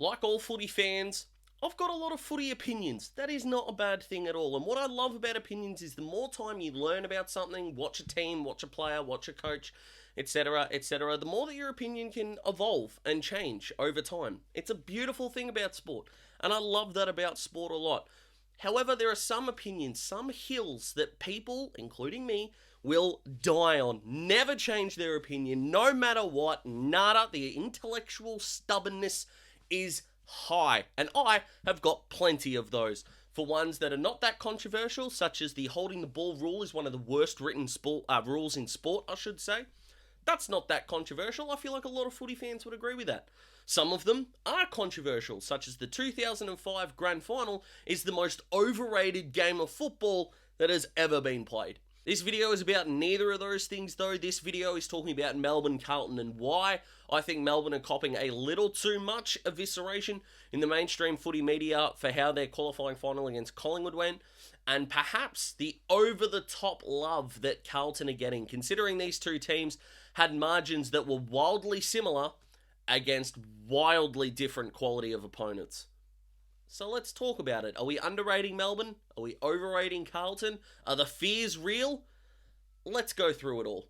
like all footy fans, I've got a lot of footy opinions. That is not a bad thing at all. And what I love about opinions is the more time you learn about something, watch a team, watch a player, watch a coach, etc., etc., the more that your opinion can evolve and change over time. It's a beautiful thing about sport, and I love that about sport a lot. However, there are some opinions, some hills that people, including me, will die on. Never change their opinion, no matter what. Nada. The intellectual stubbornness is high, and I have got plenty of those. For ones that are not that controversial, such as the holding the ball rule is one of the worst written rules in sport, I should say. That's not that controversial. I feel like a lot of footy fans would agree with that. Some of them are controversial, such as the 2005 Grand Final is the most overrated game of football that has ever been played. This video is about neither of those things though. This video is talking about Melbourne Carlton and why I think Melbourne are copping a little too much evisceration in the mainstream footy media for how their qualifying final against Collingwood went, and perhaps the over-the-top love that Carlton are getting, considering these two teams had margins that were wildly similar against wildly different quality of opponents. So let's talk about it. Are we underrating Melbourne? Are we overrating Carlton? Are the fears real? Let's go through it all.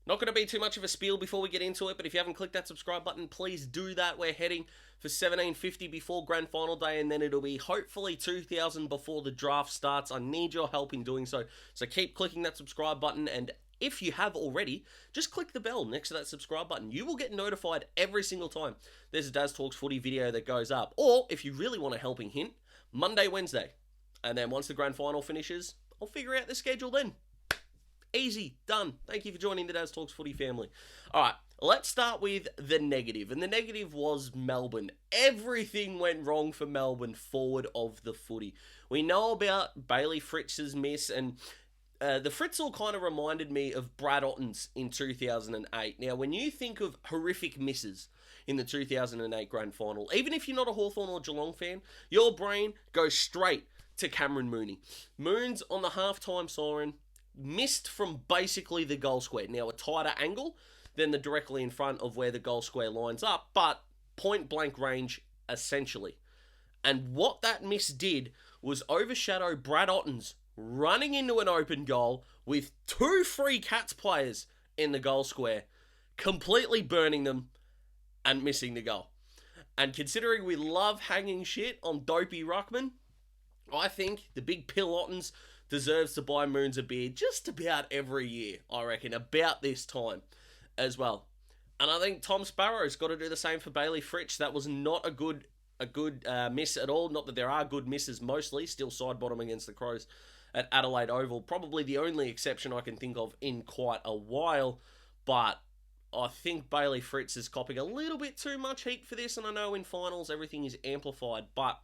Not going to be too much of a spiel before we get into it, but if you haven't clicked that subscribe button, please do that. We're heading for 1750 before Grand Final Day, and then it'll be hopefully 2000 before the draft starts. I need your help in doing so. So keep clicking that subscribe button, and if you have already, just click the bell next to that subscribe button. You will get notified every single time there's a Daz Talks Footy video that goes up. Or, if you really want a helping hint, Monday, Wednesday. And then once the Grand Final finishes, I'll figure out the schedule then. Easy, done. Thank you for joining the Daz Talks Footy family. Alright, let's start with the negative. And the negative was Melbourne. Everything went wrong for Melbourne forward of the footy. We know about Bailey Fritz's miss, and the Fritzl kind of reminded me of Brad Otten's in 2008. Now, when you think of horrific misses in the 2008 Grand Final, even if you're not a Hawthorn or Geelong fan, your brain goes straight to Cameron Mooney. Moon's on the halftime siren, missed from basically the goal square. Now, a tighter angle than the directly in front of where the goal square lines up, but point blank range, essentially. And what that miss did was overshadow Brad Otten's running into an open goal with two free Cats players in the goal square, completely burning them and missing the goal. And considering we love hanging shit on dopey ruckman, I think the big pill Ottens deserves to buy Moons a beer just about every year, I reckon, about this time as well. And I think Tom Sparrow's got to do the same for Bailey Fritsch. That was not a good miss at all. Not that there are good misses mostly. Still side bottom against the Crows at Adelaide Oval. Probably the only exception I can think of in quite a while. But I think Bailey Fritsch is copping a little bit too much heat for this. And I know in finals everything is amplified. But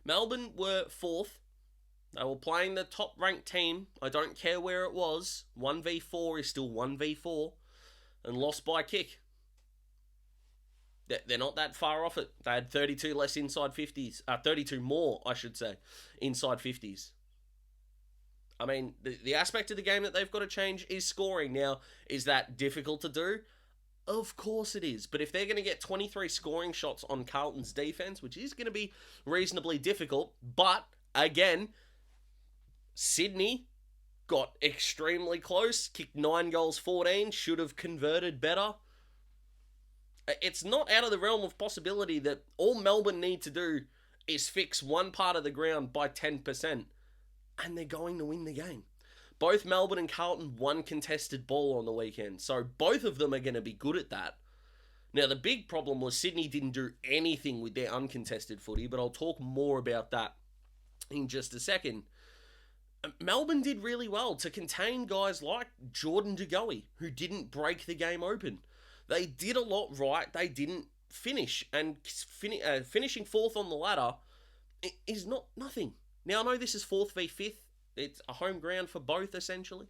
Melbourne were fourth. They were playing the top-ranked team. I don't care where it was. 1v4 is still 1v4. And lost by kick. They're not that far off it. They had 32 less inside 50s. 32 more, I should say, inside 50s. I mean, the aspect of the game that they've got to change is scoring. Now, is that difficult to do? Of course it is. But if they're going to get 23 scoring shots on Carlton's defense, which is going to be reasonably difficult, but, again, Sydney got extremely close, kicked 9 goals 14, should have converted better. It's not out of the realm of possibility that all Melbourne need to do is fix one part of the ground by 10%, and they're going to win the game. Both Melbourne and Carlton won contested ball on the weekend, so both of them are going to be good at that. Now, the big problem was Sydney didn't do anything with their uncontested footy, but I'll talk more about that in just a second. Melbourne did really well to contain guys like Jordan De Goey, who didn't break the game open. They did a lot right. They didn't finish. And finishing fourth on the ladder is not nothing. Now, I know this is 4th v 5th. It's a home ground for both, essentially.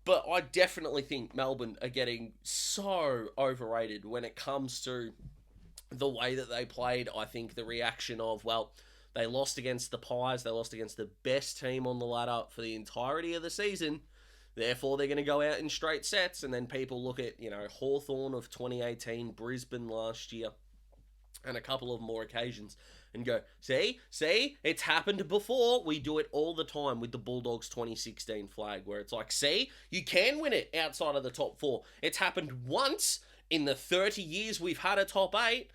But I definitely think Melbourne are getting so overrated when it comes to the way that they played. I think the reaction of, well, they lost against the Pies. They lost against the best team on the ladder for the entirety of the season. Therefore, they're going to go out in straight sets, and then people look at, Hawthorn of 2018, Brisbane last year, and a couple of more occasions, and go, see, it's happened before. We do it all the time with the Bulldogs 2016 flag, where it's like, see, you can win it outside of the top 4. It's happened once in the 30 years we've had a top 8,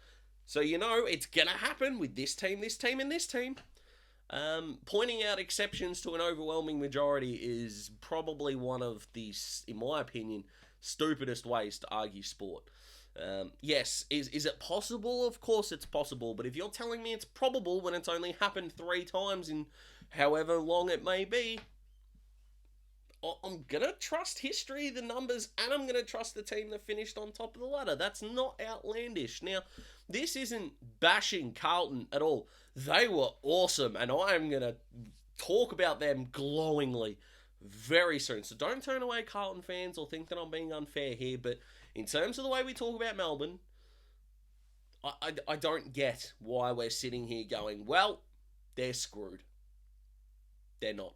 so it's going to happen with this team, and this team. Pointing out exceptions to an overwhelming majority is probably one of the, in my opinion, stupidest ways to argue sport. Yes, is it possible? Of course it's possible, but if you're telling me it's probable when it's only happened 3 times in however long it may be, I'm going to trust history, the numbers, and I'm going to trust the team that finished on top of the ladder. That's not outlandish. Now, this isn't bashing Carlton at all. They were awesome, and I'm going to talk about them glowingly very soon. So don't turn away, Carlton fans, or think that I'm being unfair here, but in terms of the way we talk about Melbourne, I don't get why we're sitting here going, well, they're screwed. They're not.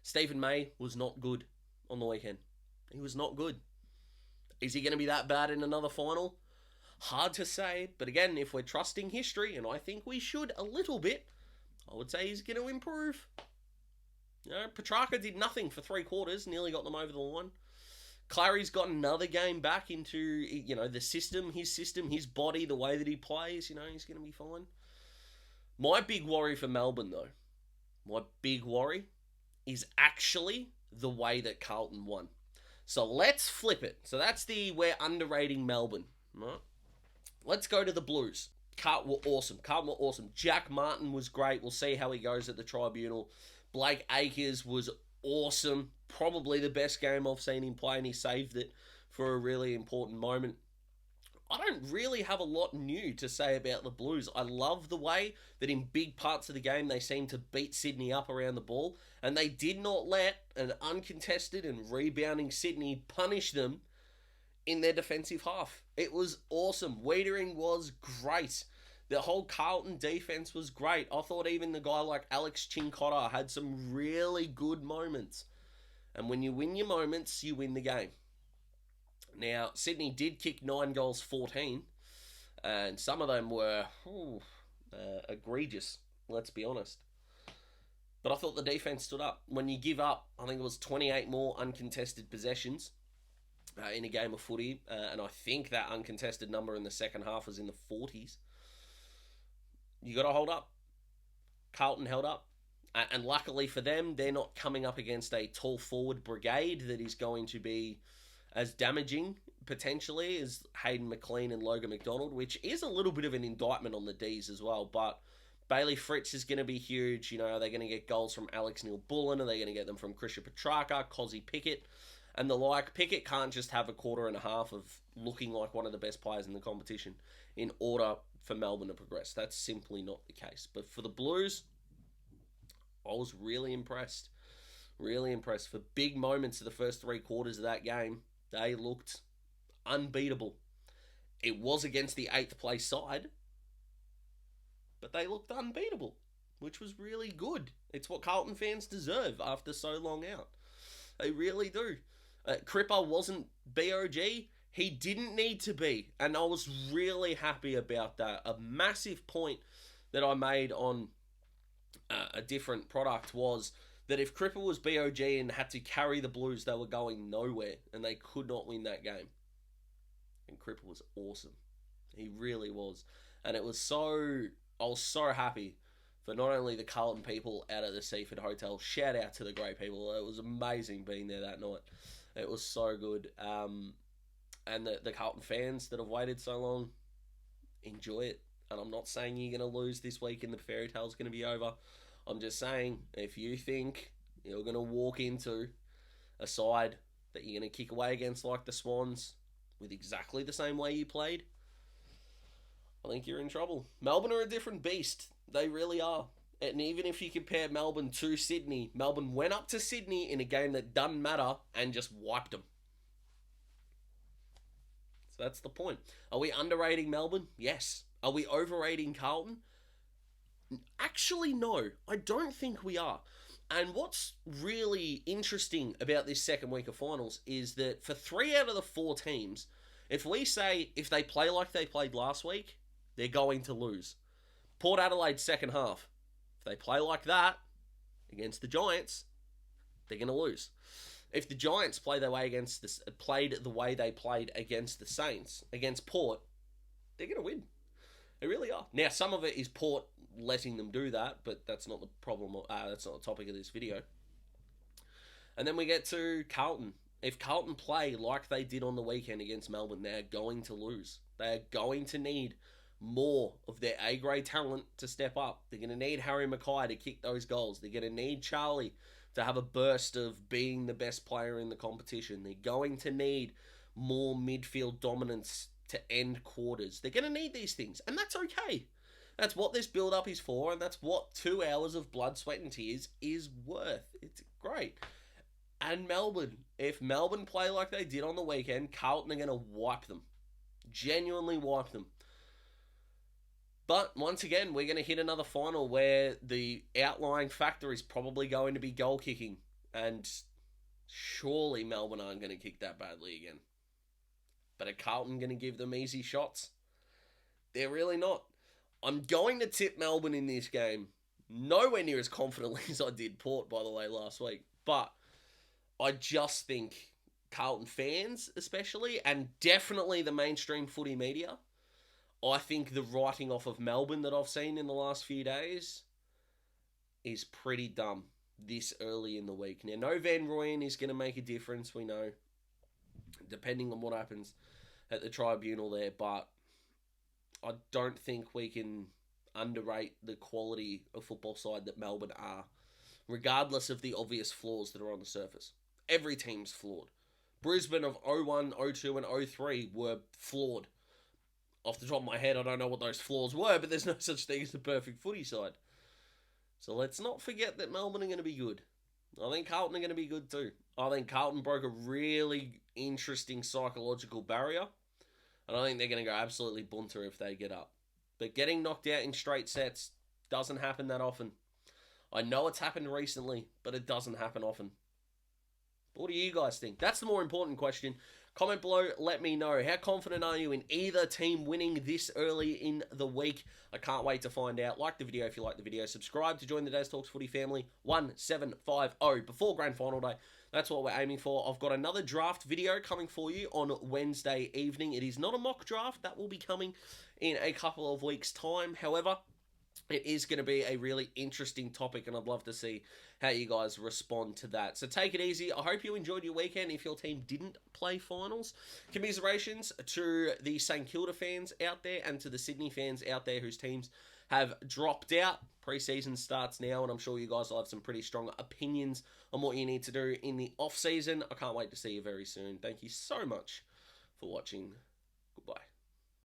Stephen May was not good on the weekend. He was not good. Is he going to be that bad in another final? Hard to say, but again, if we're trusting history, and I think we should a little bit, I would say he's going to improve. Petrarca did nothing for 3 quarters, nearly got them over the line. Clary's got another game back into, the system, his body, the way that he plays, he's going to be fine. My big worry for Melbourne, though, is actually the way that Carlton won. So let's flip it. So that's we're underrating Melbourne, right? Let's go to the Blues. Carlton were awesome. Jack Martin was great. We'll see how he goes at the tribunal. Blake Acres was awesome. Probably the best game I've seen him play, and he saved it for a really important moment. I don't really have a lot new to say about the Blues. I love the way that in big parts of the game they seemed to beat Sydney up around the ball, and they did not let an uncontested and rebounding Sydney punish them in their defensive half. It was awesome. Wiedering was great. The whole Carlton defense was great. I thought even the guy like Alex Chincotta had some really good moments. And when you win your moments, you win the game. Now, Sydney did kick 9 goals, 14, and some of them were egregious, let's be honest. But I thought the defense stood up. When you give up, I think it was 28 more uncontested possessions in a game of footy, and I think that uncontested number in the second half was in the 40s. You got to hold up. Carlton held up. And luckily for them, they're not coming up against a tall forward brigade that is going to be as damaging, potentially, as Hayden McLean and Logan McDonald, which is a little bit of an indictment on the Dees as well. But Bailey Fritz is going to be huge. Are they going to get goals from Alex Neil-Bullen? Are they going to get them from Christian Petrarca, Cozzy Pickett, and the like? Pickett can't just have a quarter and a half of looking like one of the best players in the competition in order for Melbourne to progress. That's simply not the case. But for the Blues, I was really impressed. Really impressed. For big moments of the first 3 quarters of that game, they looked unbeatable. It was against the 8th place side, but they looked unbeatable, which was really good. It's what Carlton fans deserve after so long out. They really do. Cripper wasn't BOG. He didn't need to be, and I was really happy about that. A massive point that I made on a different product was that if Cripper was BOG and had to carry the Blues, they were going nowhere, and they could not win that game. And Cripper was awesome. He really was. And I was so happy for not only the Carlton people out at the Seaford Hotel. Shout out to the great people. It was amazing being there that night. It was so good. And the Carlton fans that have waited so long, enjoy it. And I'm not saying you're going to lose this week and the fairy tale's going to be over. I'm just saying, if you think you're going to walk into a side that you're going to kick away against like the Swans with exactly the same way you played, I think you're in trouble. Melbourne are a different beast. They really are. And even if you compare Melbourne to Sydney, Melbourne went up to Sydney in a game that doesn't matter and just wiped them. So that's the point. Are we underrating Melbourne? Yes. Are we overrating Carlton? Actually, no. I don't think we are. And what's really interesting about this second week of finals is that for 3 out of the 4 teams, if we say if they play like they played last week, they're going to lose. Port Adelaide second half. If they play like that against the Giants, they're going to lose. If the Giants played the way they played against the Saints, against Port, they're going to win. They really are. Now, some of it is Port letting them do that, but that's not the problem. That's not the topic of this video. And then we get to Carlton. If Carlton play like they did on the weekend against Melbourne, they're going to lose. They're going to need more of their A-grade talent to step up. They're going to need Harry Mackay to kick those goals. They're going to need Charlie to have a burst of being the best player in the competition. They're going to need more midfield dominance to end quarters. They're going to need these things, and that's okay. That's what this build-up is for, and that's what 2 hours of blood, sweat, and tears is worth. It's great. And Melbourne, if Melbourne play like they did on the weekend, Carlton are going to wipe them. Genuinely wipe them. But once again, we're going to hit another final where the outlying factor is probably going to be goal kicking. And surely Melbourne aren't going to kick that badly again. But are Carlton going to give them easy shots? They're really not. I'm going to tip Melbourne in this game. Nowhere near as confidently as I did Port, by the way, last week. But I just think Carlton fans, especially, and definitely the mainstream footy media, I think the writing off of Melbourne that I've seen in the last few days is pretty dumb this early in the week. Now, no Van Rooyen is going to make a difference, we know, depending on what happens at the tribunal there, but I don't think we can underrate the quality of football side that Melbourne are, regardless of the obvious flaws that are on the surface. Every team's flawed. Brisbane of 01, 02 and 03 were flawed. Off the top of my head, I don't know what those flaws were, but there's no such thing as a perfect footy side. So let's not forget that Melbourne are going to be good. I think Carlton are going to be good too. I think Carlton broke a really interesting psychological barrier, and I think they're going to go absolutely bunter if they get up. But getting knocked out in straight sets doesn't happen that often. I know it's happened recently, but it doesn't happen often. But what do you guys think? That's the more important question. Comment below, let me know. How confident are you in either team winning this early in the week? I can't wait to find out. Like the video if you like the video. Subscribe to join the Dees Talks Footy family. 1750 before Grand Final Day. That's what we're aiming for. I've got another draft video coming for you on Wednesday evening. It is not a mock draft. That will be coming in a couple of weeks' time. However, it is going to be a really interesting topic, and I'd love to see how you guys respond to that. So take it easy. I hope you enjoyed your weekend. If your team didn't play finals, commiserations to the St Kilda fans out there and to the Sydney fans out there whose teams have dropped out. Pre-season starts now, and I'm sure you guys will have some pretty strong opinions on what you need to do in the off-season. I can't wait to see you very soon. Thank you so much for watching. Goodbye.